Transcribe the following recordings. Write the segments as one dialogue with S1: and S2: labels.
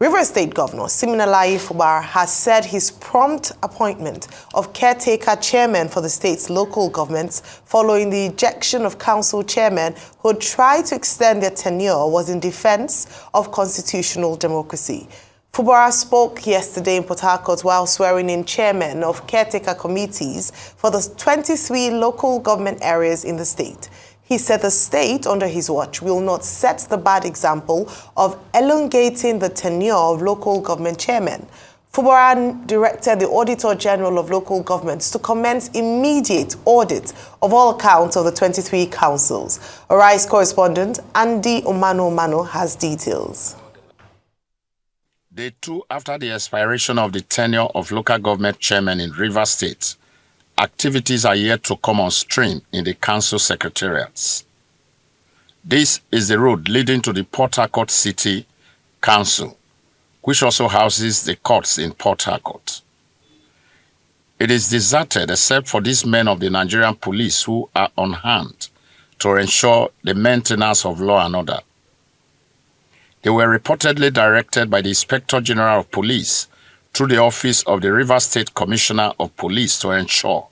S1: Rivers State Governor Legality of Fubara has said his prompt appointment of Caretaker chairman for the state's local governments following the ejection of council chairmen who tried to extend their tenure was in defense of constitutional democracy. Fubara spoke yesterday in Port Harcourt while swearing in chairmen of caretaker committees for the 23 local government areas in the state. He said the state, under his watch, will not set the bad example of elongating the tenure of local government chairmen. Fubara directed the Auditor General of Local Governments to commence immediate audit of all accounts of the 23 councils. Arise correspondent Andy Omano has details.
S2: Day 2 after the expiration of the tenure of local government chairmen in Rivers State, activities are yet to come on stream in the council secretariats. This is the road leading to the Port Harcourt City Council, which also houses the courts in Port Harcourt. It is deserted except for these men of the Nigerian police who are on hand to ensure the maintenance of law and order. They were reportedly directed by the Inspector General of Police through the office of the Rivers State Commissioner of Police to ensure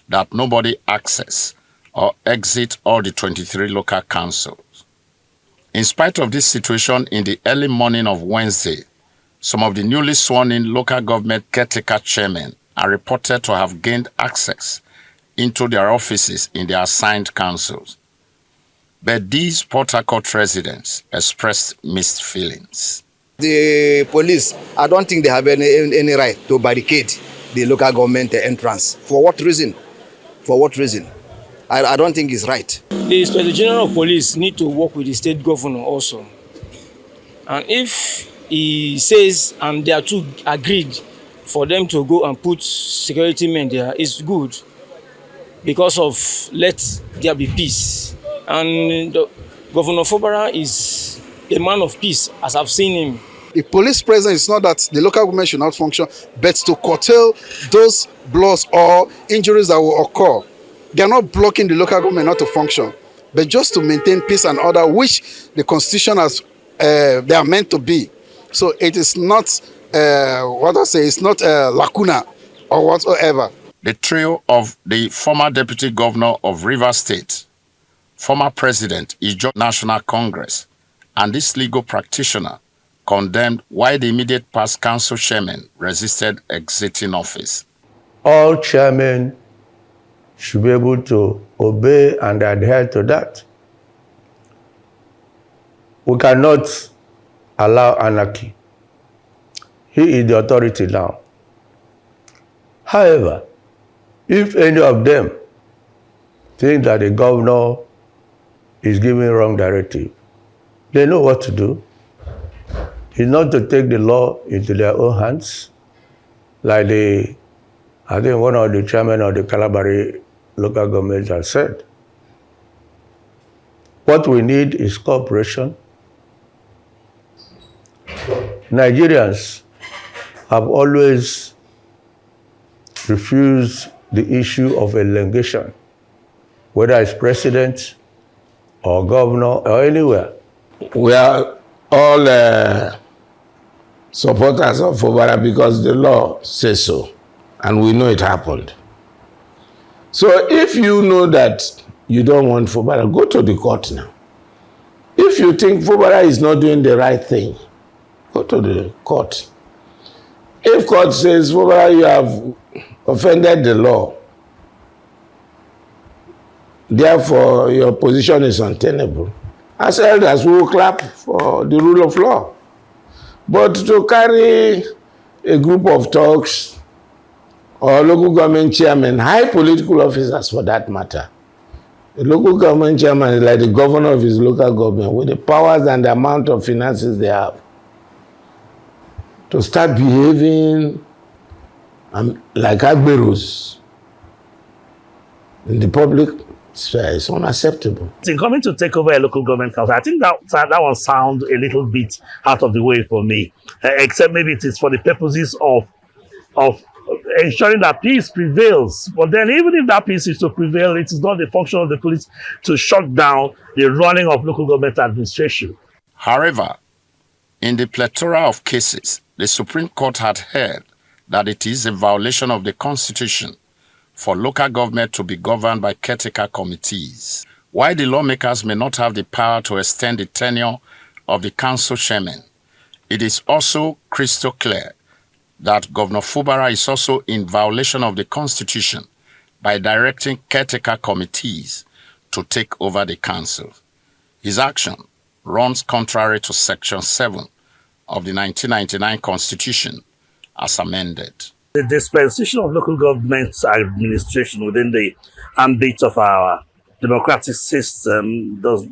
S2: that nobody access or exit all the 23 local councils. In spite of this situation, in the early morning of Wednesday, some of the newly sworn-in local government caretaker chairmen are reported to have gained access into their offices in their assigned councils. But these Port Harcourt residents expressed mixed feelings.
S3: The police, I don't think they have any right to barricade the local government entrance. For what reason? For what reason? I don't think it's right.
S4: The Inspector General of Police need to work with the state governor also. And if he says, and they are two agreed for them to go and put security men there, it's good. Because of let there be peace. And Governor Fubara is a man of peace, as I've seen him.
S5: The police presence is not that the local government should not function, but to curtail those blows or injuries that will occur. They are not blocking the local government not to function, but just to maintain peace and order, which the Constitution has, they are meant to be. So it is not, it's not lacuna or whatsoever.
S2: The trio of the former Deputy Governor of Rivers State, former President, Ijo National Congress, and this legal practitioner condemned why the immediate past council chairman resisted exiting office.
S6: All chairmen should be able to obey and adhere to that. We cannot allow anarchy. He is the authority now. However, if any of them think that the governor is giving wrong directive, they know what to do. It's not to take the law into their own hands, like I think one of the chairmen of the Calabari local government has said. What we need is cooperation. Nigerians have always refused the issue of elongation, whether it's president or governor or anywhere.
S7: We are all supporters of Fubara because the law says so, and we know it happened. So if you know that you don't want Fubara, go to the court now. If you think Fubara is not doing the right thing, go to the court. If court says, Fubara, you have offended the law, therefore your position is untenable, as elders, we will clap for the rule of law. But to carry a group of thugs or local government chairmen, high political officers for that matter, the local government chairman is like the governor of his local government with the powers and the amount of finances they have, to start behaving like Agberos in the public sphere is unacceptable.
S8: In coming to take over a local government council, I think that one sounds a little bit out of the way for me, except maybe it is for the purposes of ensuring that peace prevails. But then even if that peace is to prevail, it is not the function of the police to shut down the running of local government administration.
S2: However, In the plethora of cases, the Supreme Court had held that it is a violation of the Constitution for local government to be governed by caretaker committees. While the lawmakers may not have the power to extend the tenure of the council chairman, it is also crystal clear that Governor Fubara is also in violation of the Constitution by directing caretaker committees to take over the council. His action runs contrary to Section 7 of the 1999 Constitution as amended.
S8: The dispensation of local government administration within the ambit of our democratic system does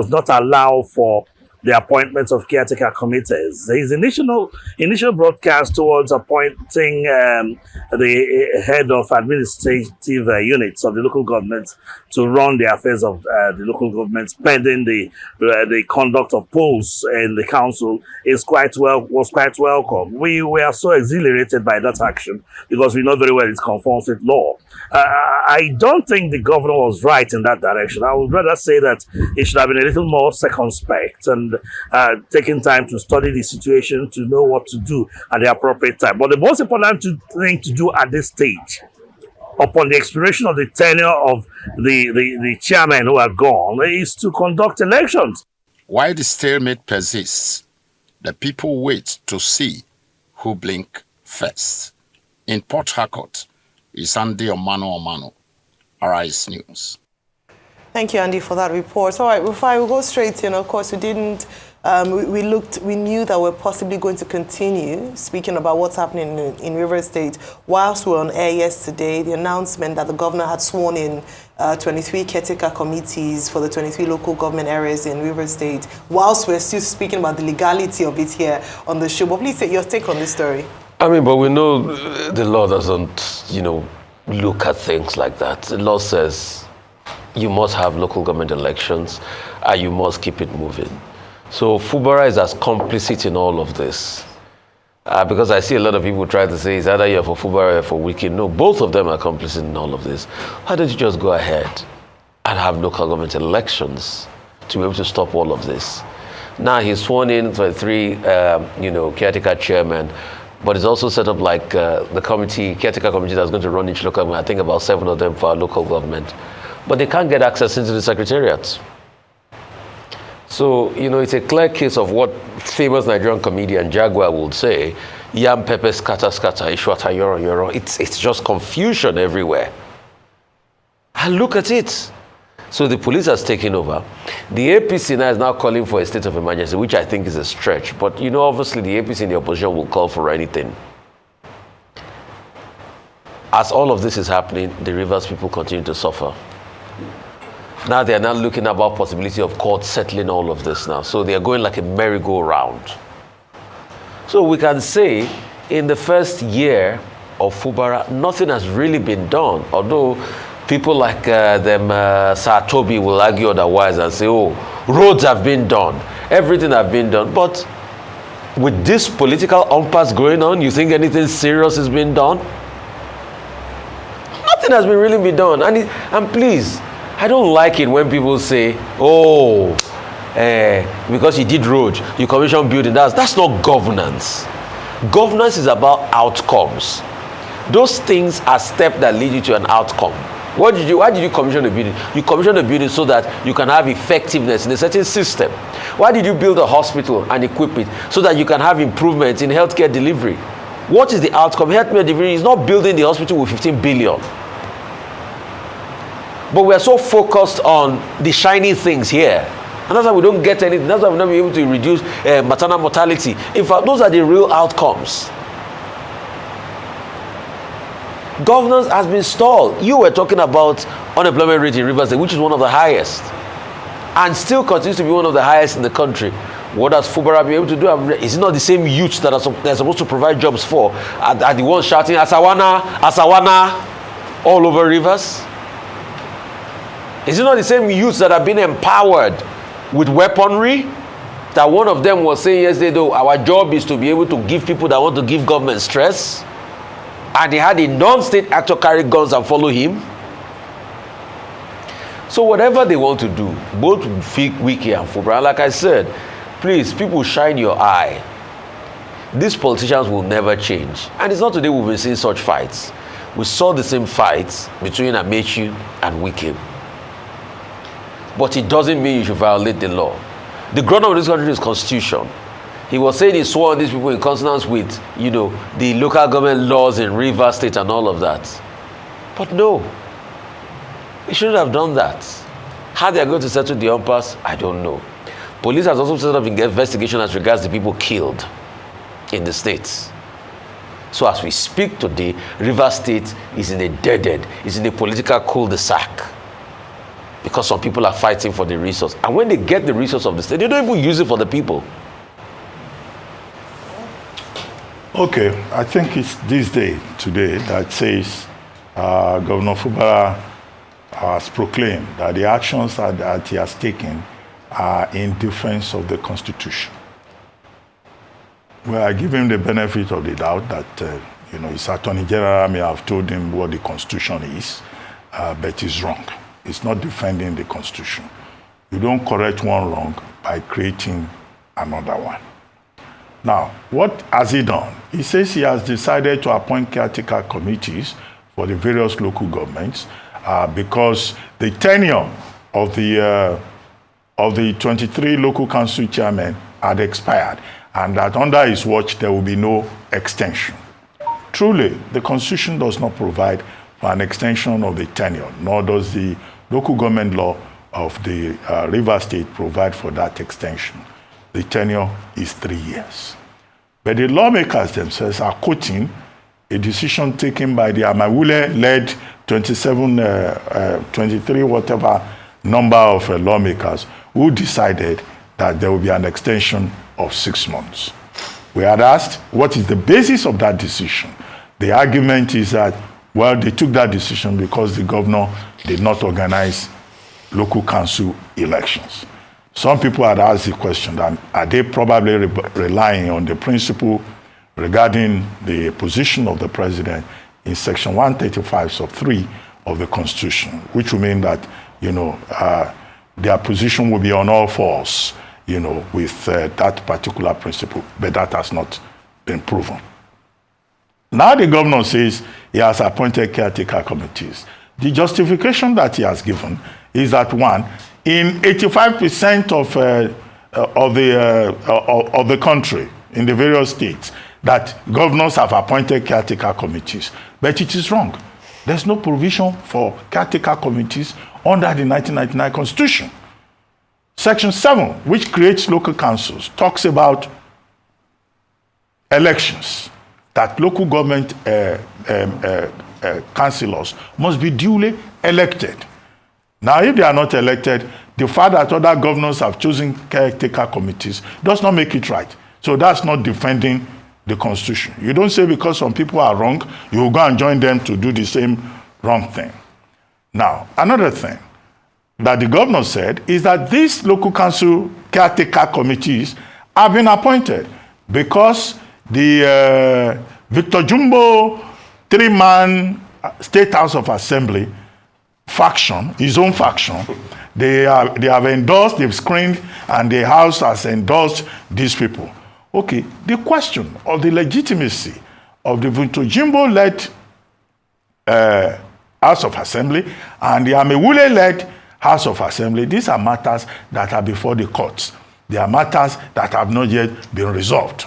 S8: not allow for the appointment of caretaker committees. His initial broadcast towards appointing the head of administrative units of the local government to run the affairs of the local government, pending the conduct of polls in the council, was quite welcome. We were so exhilarated by that action because we know very well it conforms with law. I don't think the governor was right in that direction. I would rather say that he should have been a little more circumspect and taking time to study the situation to know what to do at the appropriate time. But the most important thing to do at this stage, upon the expiration of the tenure of the chairmen who are gone, is to conduct elections.
S2: While the stalemate persists, the people wait to see who blink first. In Port Harcourt is Andy Omano, Arise News.
S1: Thank you, Andy, for that report. All right, before I go straight in, of course, we knew that we're possibly going to continue speaking about what's happening in Rivers State. Whilst we were on air yesterday, the announcement that the governor had sworn in 23 caretaker committees for the 23 local government areas in Rivers State, whilst we're still speaking about the legality of it here on the show. But please take your take on this story.
S9: I mean, but we know the law doesn't, look at things like that. The law says you must have local government elections and you must keep it moving. So Fubara is as complicit in all of this. Because I see a lot of people try to say it's either you're for Fubara or for Wiki. No, both of them are complicit in all of this. Why don't you just go ahead and have local government elections to be able to stop all of this? Now he's sworn in 23, caretaker chairmen, but it's also set up like the caretaker committee that's going to run each local government. I think about 7 of them for our local government. But they can't get access into the secretariats. So, it's a clear case of what famous Nigerian comedian Jaguar would say, yam pepe scatter, ishwata yoro. It's just confusion everywhere. And look at it. So the police has taken over. The APC now is now calling for a state of emergency, which I think is a stretch. But, obviously the APC in the opposition will call for anything. As all of this is happening, the Rivers people continue to suffer. Now they are now looking about possibility of court settling all of this now. So they are going like a merry-go-round. So we can say in the first year of Fubara, nothing has really been done. Although people like Sir Toby will argue otherwise and say, roads have been done. Everything has been done. But with this political impasse going on, you think anything serious has been done? Nothing has really been done. And please, I don't like it when people say, because you did road, you commissioned building. That's not governance. Governance is about outcomes. Those things are steps that lead you to an outcome. Why did you commission a building? You commissioned a building so that you can have effectiveness in a certain system. Why did you build a hospital and equip it? So that you can have improvements in healthcare delivery. What is the outcome? Healthcare delivery is not building the hospital with 15 billion. But we are so focused on the shiny things here. And that's why we don't get anything. That's why we're not able to reduce maternal mortality. In fact, those are the real outcomes. Governance has been stalled. You were talking about unemployment rate in Rivers State, which is one of the highest. And still continues to be one of the highest in the country. What does Fubara be able to do? Is it not the same youth that they're supposed to provide jobs for? Are the ones shouting, Asawana, Asawana, all over Rivers? Is it not the same youths that have been empowered with weaponry? That one of them was saying yesterday, though, our job is to be able to give people that want to give government stress. And they had a non-state actor carry guns and follow him. So whatever they want to do, both Wiki and Fubara, like I said, Please, people, shine your eye. These politicians will never change. And it's not today we've been seeing such fights. We saw the same fights between Amechi and Wike. But it doesn't mean you should violate the law. The ground of this country is Constitution. He was saying he swore on these people in consonance with, the local government laws in Rivers State and all of that. But no, he shouldn't have done that. How they are going to settle the impasse, I don't know. Police has also set up an investigation as regards the people killed in the states. So as we speak today, Rivers State is in a dead end. It's in a political cul-de-sac. Because some people are fighting for the resource. And when they get the resource of the state, they don't even use it for the people.
S10: Okay, I think it's this day, today, that says Governor Fubara has proclaimed that the actions that he has taken are in defense of the Constitution. Well, I give him the benefit of the doubt that, his Attorney General may have told him what the Constitution is, but he's wrong. It's not defending the Constitution. You don't correct one wrong by creating another one. Now, what has he done? He says he has decided to appoint caretaker committees for the various local governments because the tenure of the 23 local council chairmen had expired, and that under his watch there will be no extension. Truly, the Constitution does not provide for an extension of the tenure, nor does the local government law of the Rivers State provide for that extension. The tenure is 3 years. But the lawmakers themselves are quoting a decision taken by the Amawule-led 23 whatever number of lawmakers who decided that there will be an extension of 6 months. We had asked, what is the basis of that decision? The argument is that, well, they took that decision because the governor did not organize local council elections. Some people had asked the question, are they probably relying on the principle regarding the position of the president in section 135 sub 3 of the Constitution, which would mean that, their position will be on all fours, with that particular principle, but that has not been proven. Now the governor says he has appointed caretaker committees. The justification that he has given is that, one, in 85% of the country, in the various states, that governors have appointed caretaker committees. But it is wrong. There's no provision for caretaker committees under the 1999 Constitution. Section 7, which creates local councils, talks about elections, that local government councillors must be duly elected. Now, if they are not elected, the fact that other governors have chosen caretaker committees does not make it right. So that's not defending the Constitution. You don't say because some people are wrong, you will go and join them to do the same wrong thing. Now, another thing that the governor said is that these local council caretaker committees have been appointed because the Victor Jumbo 3-man State House of Assembly faction, his own faction, they have endorsed, they've screened, and the House has endorsed these people. Okay, the question of the legitimacy of the Victor Jumbo-led House of Assembly and the Amewule-led House of Assembly, these are matters that are before the courts. They are matters that have not yet been resolved.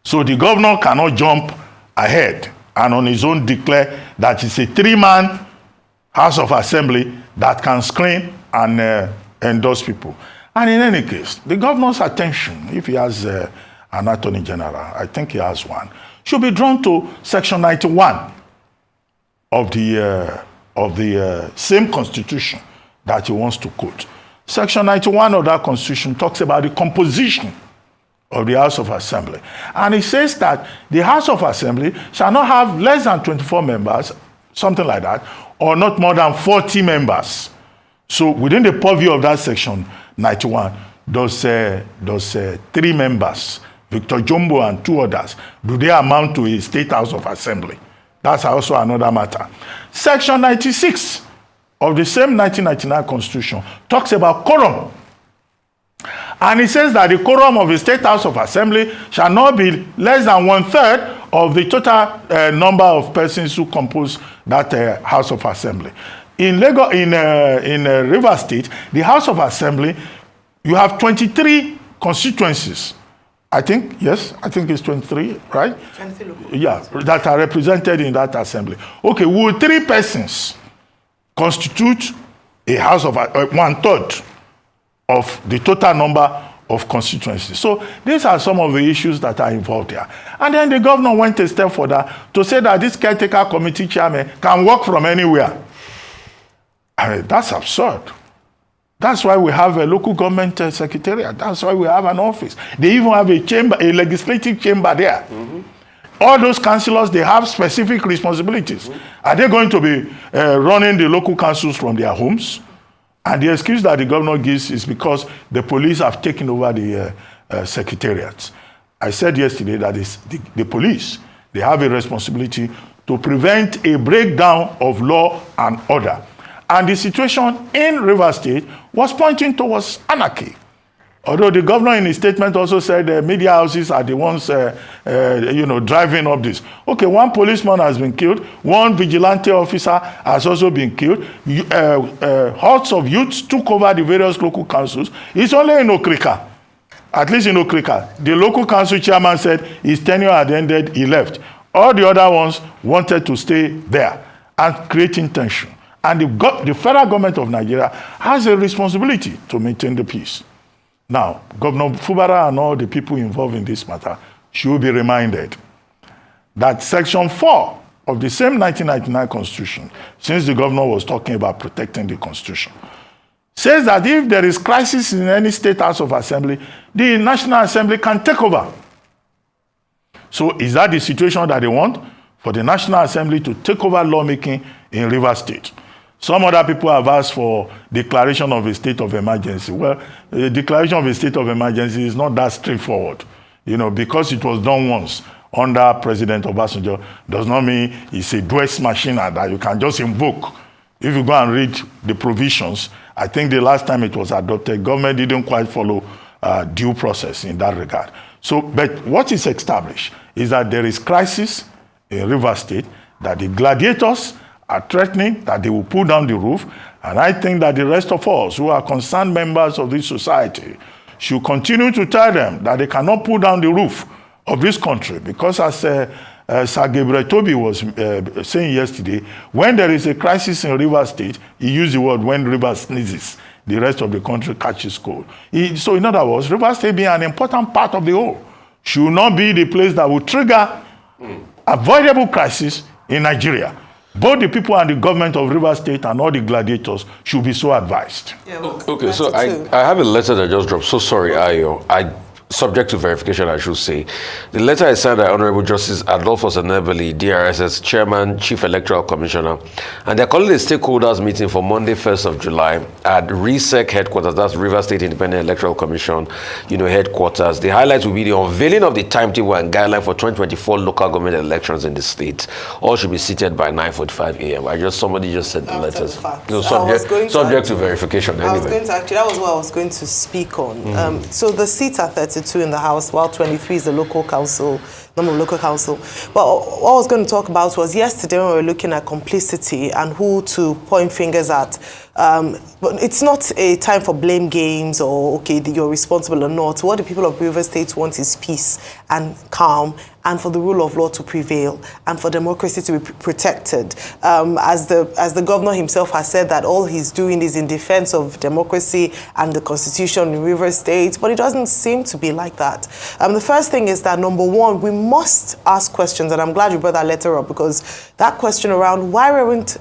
S10: So the governor cannot jump ahead and on his own declare that it's a 3-man House of Assembly that can screen and endorse people. And in any case, the governor's attention, if he has an attorney general, I think he has one, should be drawn to section 91 of the same Constitution that he wants to quote. Section 91 of that Constitution talks about the composition of the House of Assembly. And it says that the House of Assembly shall not have less than 24 members, something like that, or not more than 40 members. So within the purview of that section 91, those 3 members, Victor Jumbo and 2 others, do they amount to a State House of Assembly? That's also another matter. Section 96 of the same 1999 Constitution talks about quorum. And it says that the quorum of the State House of Assembly shall not be less than 1/3 of the total number of persons who compose that House of Assembly. In Rivers State, the House of Assembly, you have 23 constituencies. I think it's 23, right?
S1: 23 local.
S10: Yeah, that are represented in that assembly. Okay, will 3 persons constitute a House of 1/3 of the total number of constituencies? So these are some of the issues that are involved here. And then the governor went a step further to say that this caretaker committee chairman can work from anywhere. I mean, that's absurd. That's why we have a local government secretariat. That's why we have an office. They even have a chamber, a legislative chamber there. All those councillors, they have specific responsibilities. Are they going to be running the local councils from their homes? And the excuse that the governor gives is because the police have taken over the secretariats. I said yesterday that the police, they have a responsibility to prevent a breakdown of law and order. And the situation in Rivers State was pointing towards anarchy. Although the governor in his statement also said media houses are the ones driving up this. Okay, 1 policeman has been killed. 1 vigilante officer has also been killed. Hordes of youths took over the various local councils. It's only in Okrika. At least in Okrika. The local council chairman said his tenure had ended, he left. All the other ones wanted to stay there and creating tension. And the federal government of Nigeria has a responsibility to maintain the peace. Now, Governor Fubara and all the people involved in this matter should be reminded that Section 4 of the same 1999 Constitution, since the governor was talking about protecting the Constitution, says that if there is crisis in any State House of Assembly, the National Assembly can take over. So is that the situation that they want? For the National Assembly to take over lawmaking in Rivers State? Some other people have asked for declaration of a state of emergency. Well, the declaration of a state of emergency is not that straightforward. Because it was done once under President Obasanjo, does not mean it's a Dwes machina that you can just invoke. If you go and read the provisions, I think the last time it was adopted, government didn't quite follow due process in that regard. So, but what is established is that there is crisis in Rivers State, that the gladiators are threatening that they will pull down the roof. And I think that the rest of us who are concerned members of this society should continue to tell them that they cannot pull down the roof of this country. Because as Sir Gabriel Toby was saying yesterday, when there is a crisis in Rivers State, he used the word when Rivers sneezes, the rest of the country catches cold. So in other words, Rivers State being an important part of the whole should not be the place that will trigger avoidable crisis in Nigeria. Both the people and the government of Rivers State and all the gladiators should be so advised.
S9: Yeah, okay, so I have a letter that just dropped. So sorry, I subject to verification, I should say. The letter is signed by Honorable Justice Adolphus Enebeli, DRSS Chairman, Chief Electoral Commissioner, and they're calling a stakeholders meeting for Monday, 1st of July at RESEC headquarters, that's Rivers State Independent Electoral Commission, headquarters. The highlights will be the unveiling of the timetable and guideline for 2024 local government elections in the state. All should be seated by 9:45 a.m. Somebody just said the letters. Subject to verification anyway.
S1: That was what I was going to speak on. So the seats are 32 in the House, while 23 is the local council, number of local council. But what I was going to talk about was yesterday when we were looking at complicity and who to point fingers at. But it's not a time for blame games or, okay, you're responsible or not. What the people of Rivers State want is peace and calm, and for the rule of law to prevail, and for democracy to be protected. As the governor himself has said that all he's doing is in defense of democracy and the Constitution in Rivers State, but it doesn't seem to be like that. The first thing is that, number one, we must ask questions, and I'm glad you brought that letter up, because that question around why weren't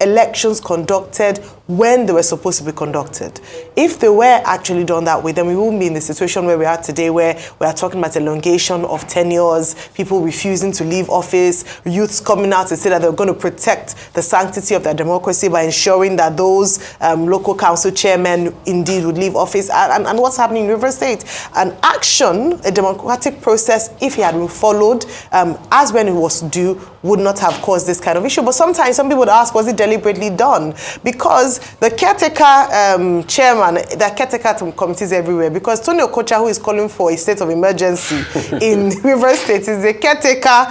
S1: elections conducted when they were supposed to be conducted. If they were actually done that way, then we wouldn't be in the situation where we are today, where we are talking about elongation of tenures, people refusing to leave office, youths coming out to say that they're going to protect the sanctity of their democracy by ensuring that those local council chairmen indeed would leave office. And what's happening in Rivers State? An action, a democratic process, if it had been followed as when it was due, would not have caused this kind of issue. But sometimes some people would ask, was it deliberately done? Because the caretaker chairman, the caretaker committees everywhere, because Tony Okocha, who is calling for a state of emergency in Rivers State, is the caretaker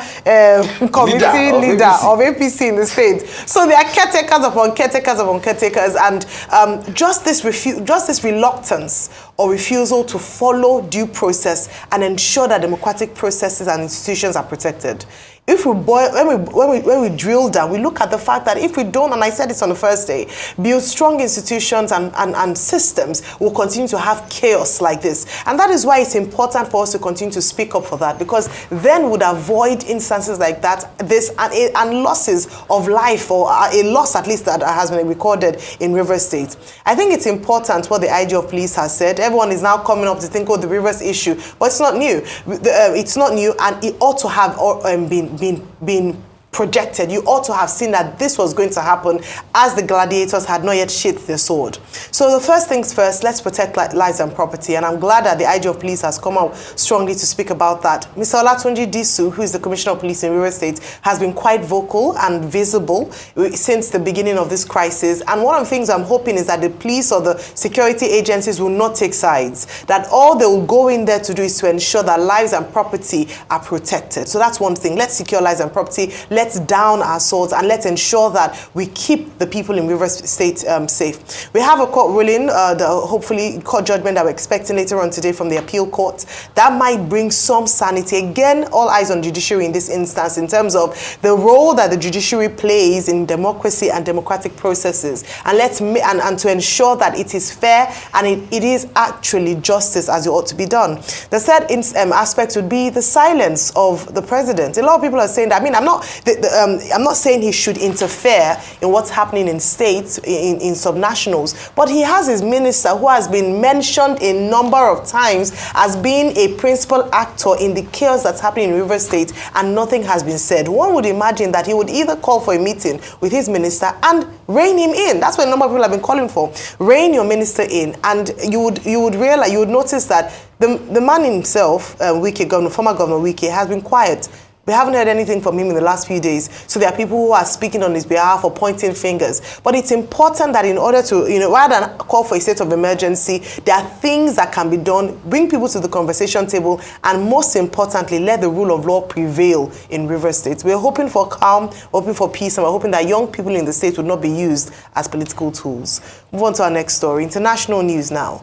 S1: committee leader of APC in the state. So there are caretakers upon caretakers upon caretakers, and just this reluctance or refusal to follow due process and ensure that democratic processes and institutions are protected. If we when we drill down, we look at the fact that if we don't, and I said this on the first day, build strong institutions and systems, we'll continue to have chaos like this. And that is why it's important for us to continue to speak up for that, because then we'd avoid instances like that, and losses of life, or a loss at least that has been recorded in Rivers State. I think it's important what the IG of Police has said. Everyone is now coming up to think, oh, the Rivers issue, but it's not new. It's not new, and it ought to have been projected. You ought to have seen that this was going to happen, as the gladiators had not yet sheathed their sword. So the first things first, let's protect lives and property, and I'm glad that the IG of Police has come out strongly to speak about that. Mr. Olatunji Disu, who is the Commissioner of Police in Rivers State, has been quite vocal and visible since the beginning of this crisis, and one of the things I'm hoping is that the police or the security agencies will not take sides, that all they will go in there to do is to ensure that lives and property are protected. So that's one thing. Let's secure lives and property. Let's down our swords, and let's ensure that we keep the people in Rivers State safe. We have a court ruling, hopefully court judgment that we're expecting later on today from the appeal court. That might bring some sanity. Again, all eyes on judiciary in this instance in terms of the role that the judiciary plays in democracy and democratic processes, and and to ensure that it is fair and it is actually justice as it ought to be done. The third aspect would be the silence of the president. A lot of people are saying that. I mean, I'm not saying he should interfere in what's happening in states, in subnationals, but he has his minister who has been mentioned a number of times as being a principal actor in the chaos that's happening in Rivers State, and nothing has been said. One would imagine that he would either call for a meeting with his minister and rein him in. That's what a number of people have been calling for. Rein your minister in, and you would realize, you would notice that the man himself, former Governor Wike, has been quiet. We haven't heard anything from him in the last few days. So there are people who are speaking on his behalf or pointing fingers. But it's important that in order to, rather than call for a state of emergency, there are things that can be done, bring people to the conversation table, and most importantly, let the rule of law prevail in Rivers State. We're hoping for calm, hoping for peace, and we're hoping that young people in the state would not be used as political tools. Move on to our next story. International news now.